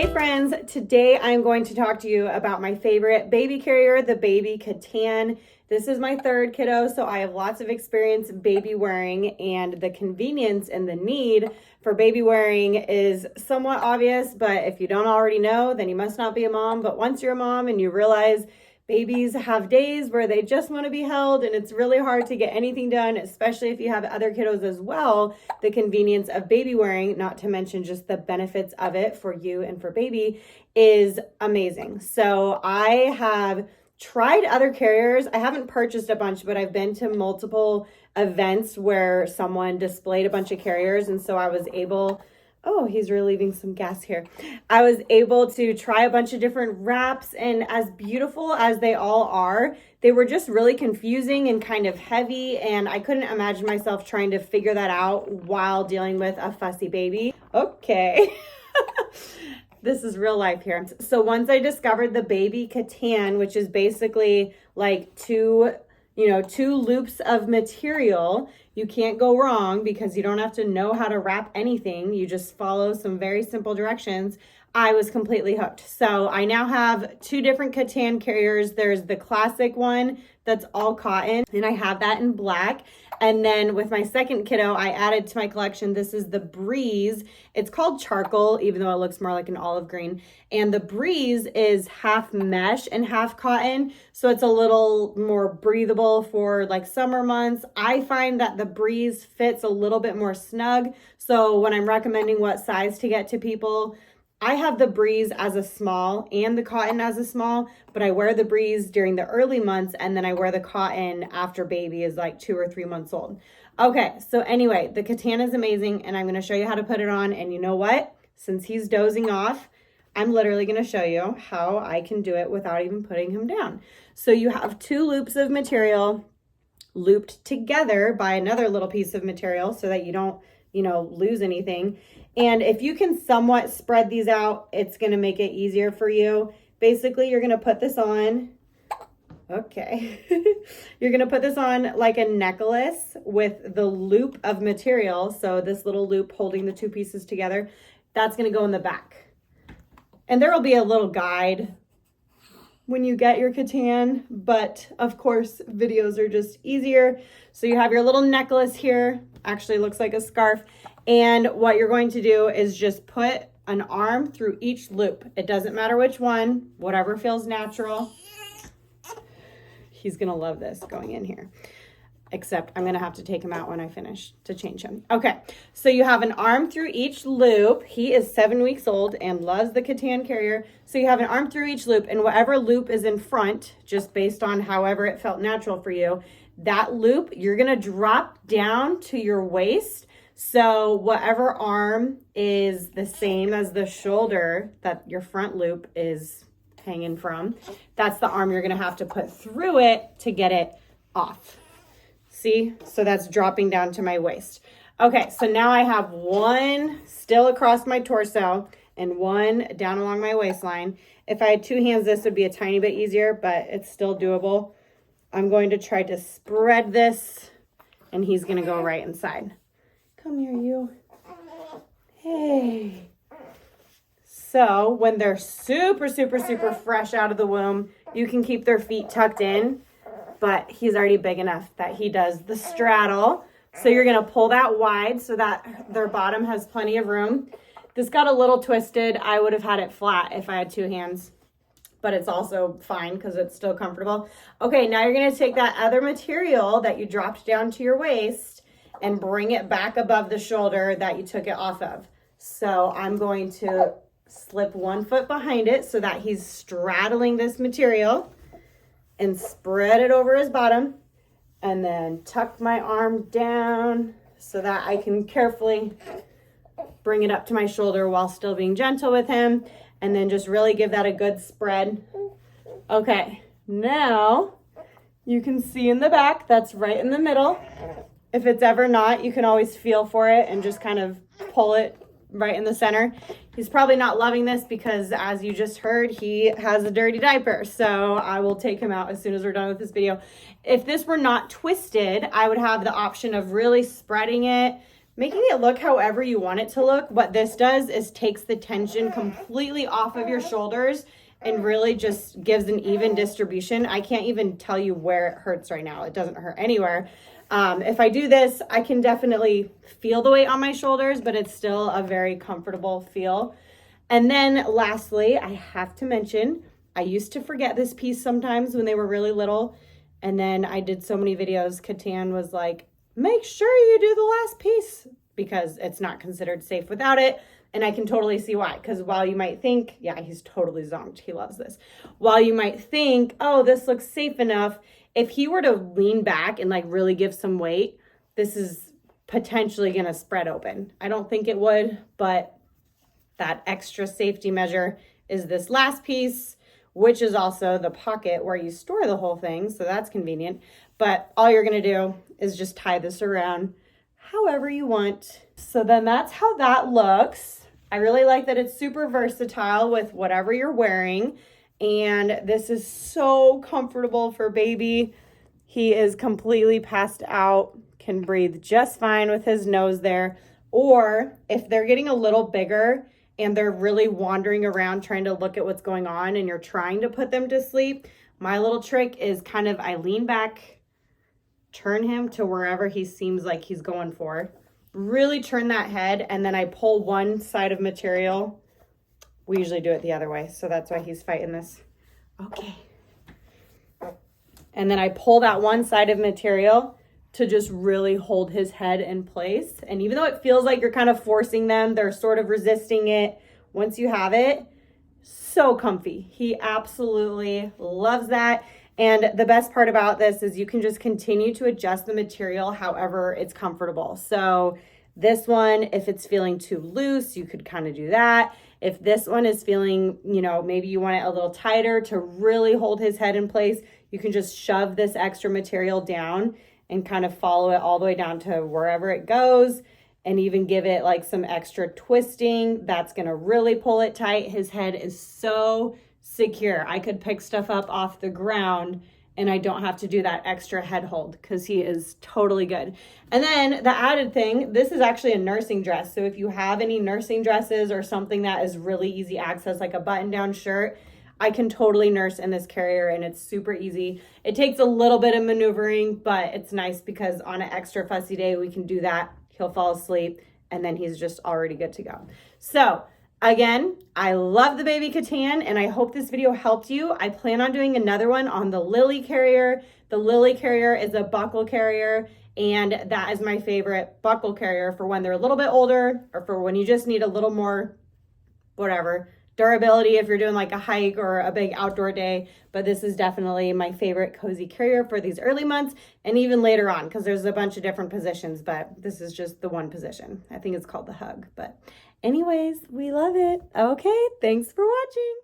Hey friends, today I'm going to talk to you about my favorite baby carrier, the Baby Katan. This is my third kiddo, so I have lots of experience baby wearing, and the convenience and the need for baby wearing is somewhat obvious, but if you don't already know, then you must not be a mom. But once you're a mom and you realize babies have days where they just want to be held and it's really hard to get anything done, especially if you have other kiddos as well, the convenience of baby wearing, not to mention just the benefits of it for you and for baby, is amazing. So I have tried other carriers. I haven't purchased a bunch, but I've been to multiple events where someone displayed a bunch of carriers, and so I was able... Oh, he's relieving some gas here. I was able to try a bunch of different wraps, and as beautiful as they all are, they were just really confusing and kind of heavy, and I couldn't imagine myself trying to figure that out while dealing with a fussy baby. Okay. This is real life here. So once I discovered the Baby Katan, which is basically like two loops of material, you can't go wrong because you don't have to know how to wrap anything. You just follow some very simple directions. I was completely hooked. So I now have two different Katan carriers. There's the classic one that's all cotton, and I have that in black. And then with my second kiddo, I added to my collection, this is the Breeze. It's called charcoal, even though it looks more like an olive green. And the Breeze is half mesh and half cotton, so it's a little more breathable for like summer months. I find that the Breeze fits a little bit more snug. So when I'm recommending what size to get to people, I have the Breeze as a small and the cotton as a small, but I wear the Breeze during the early months, and then I wear the cotton after baby is like 2 or 3 months old. Okay, so anyway, the Katan is amazing, and I'm going to show you how to put it on. And you know what? Since he's dozing off, I'm literally going to show you how I can do it without even putting him down. So you have 2 loops of material looped together by another little piece of material so that you don't, lose anything. And if you can somewhat spread these out, it's going to make it easier for you. Basically, you're going to put this on. Okay. You're going to put this on like a necklace with the loop of material. So this little loop holding the 2 pieces together, that's going to go in the back. And there will be a little guide when you get your Katan, but of course, videos are just easier. So you have your little necklace here. Actually looks like a scarf. And what you're going to do is just put an arm through each loop. It doesn't matter which one, whatever feels natural. He's gonna love this going in here. Except I'm gonna have to take him out when I finish to change him. Okay, so you have an arm through each loop. He is 7 weeks old and loves the Katan carrier. So you have an arm through each loop, and whatever loop is in front, just based on however it felt natural for you, that loop, you're gonna drop down to your waist. So whatever arm is the same as the shoulder that your front loop is hanging from, that's the arm you're gonna have to put through it to get it off. See? So that's dropping down to my waist. Okay, so now I have one still across my torso and one down along my waistline. If I had 2 hands, this would be a tiny bit easier, but it's still doable. I'm going to try to spread this, and he's gonna go right inside. Come here, you. Hey. So when they're super, super, super fresh out of the womb, you can keep their feet tucked in, but he's already big enough that he does the straddle. So you're going to pull that wide so that their bottom has plenty of room. This got a little twisted. I would have had it flat if I had 2 hands, but it's also fine because it's still comfortable. Okay, now you're going to take that other material that you dropped down to your waist and bring it back above the shoulder that you took it off of. So I'm going to slip 1 foot behind it so that he's straddling this material and spread it over his bottom, and then tuck my arm down so that I can carefully bring it up to my shoulder while still being gentle with him, and then just really give that a good spread. Okay, now you can see in the back, that's right in the middle. If it's ever not, you can always feel for it and just kind of pull it right in the center. He's probably not loving this because, as you just heard, he has a dirty diaper. So I will take him out as soon as we're done with this video. If this were not twisted, I would have the option of really spreading it, making it look however you want it to look. What this does is takes the tension completely off of your shoulders and really just gives an even distribution. I can't even tell you where it hurts right now. It doesn't hurt anywhere. If I do this, I can definitely feel the weight on my shoulders, but it's still a very comfortable feel. And then lastly, I have to mention, I used to forget this piece sometimes when they were really little. And then I did so many videos, Katan was like, make sure you do the last piece because it's not considered safe without it. And I can totally see why, because while you might think, yeah, he's totally zonked, he loves this. While you might think, oh, this looks safe enough, if he were to lean back and like really give some weight, this is potentially gonna spread open. I don't think it would, but that extra safety measure is this last piece, which is also the pocket where you store the whole thing, so that's convenient. But all you're gonna do is just tie this around however you want. So then that's how that looks. I really like that it's super versatile with whatever you're wearing. And this is so comfortable for baby. He is completely passed out, can breathe just fine with his nose there. Or if they're getting a little bigger and they're really wandering around trying to look at what's going on and you're trying to put them to sleep, my little trick is kind of I lean back, turn him to wherever he seems like he's going for. Really turn that head, and then I pull one side of material. We usually do it the other way, so that's why he's fighting this. Okay. And then I pull that one side of material to just really hold his head in place. And even though it feels like you're kind of forcing them, they're sort of resisting it. Once you have it, so comfy. He absolutely loves that. And the best part about this is you can just continue to adjust the material however it's comfortable. So this one, if it's feeling too loose, you could kind of do that. If this one is feeling, you know, maybe you want it a little tighter to really hold his head in place, you can just shove this extra material down and kind of follow it all the way down to wherever it goes, and even give it like some extra twisting. That's gonna really pull it tight. His head is so secure. I could pick stuff up off the ground and I don't have to do that extra head hold because he is totally good. And then the added thing, this is actually a nursing dress. So if you have any nursing dresses or something that is really easy access, like a button-down shirt, I can totally nurse in this carrier and it's super easy. It takes a little bit of maneuvering, but it's nice because on an extra fussy day, we can do that. He'll fall asleep and then he's just already good to go. So again, I love the Baby Katan and I hope this video helped you. I plan on doing another one on the Lily carrier. The Lily carrier is a buckle carrier and that is my favorite buckle carrier for when they're a little bit older or for when you just need a little more, whatever, durability if you're doing like a hike or a big outdoor day. But this is definitely my favorite cozy carrier for these early months and even later on because there's a bunch of different positions, but this is just the one position. I think it's called the hug. But anyways, we love it. Okay, thanks for watching.